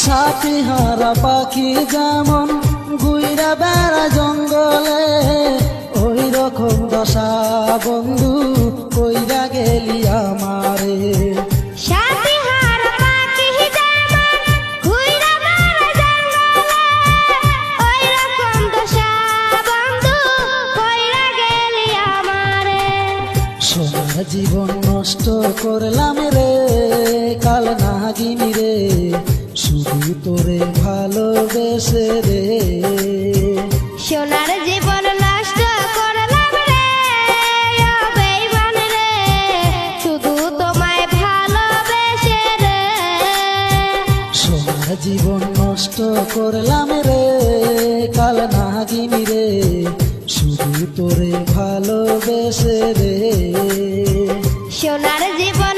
সাথী হারা পাখি যেমন ঘুইরা বেড়া জঙ্গলে, ওই রকম দশা বন্ধু কইরা গেলি আমারে। সাথী হারা পাখি যেমন ঘুইরা বেড়া জঙ্গলে, ওই রকম দশা বন্ধু কইরা গেলি আমারে। সোনার জীবন নষ্ট করলাম রে কাল নাগিনী রে, শুধু তোরে ভালোবেসে রে। সোনার জীবন নষ্ট করলাম রে ও বেঈমান রে, শুধু তোমায় ভালোবেসে রে। সোনার জীবন নষ্ট করলাম রে কাল নাগিনী রে, শুধু তোরে ভালোবেসে রে। সোনার জীবন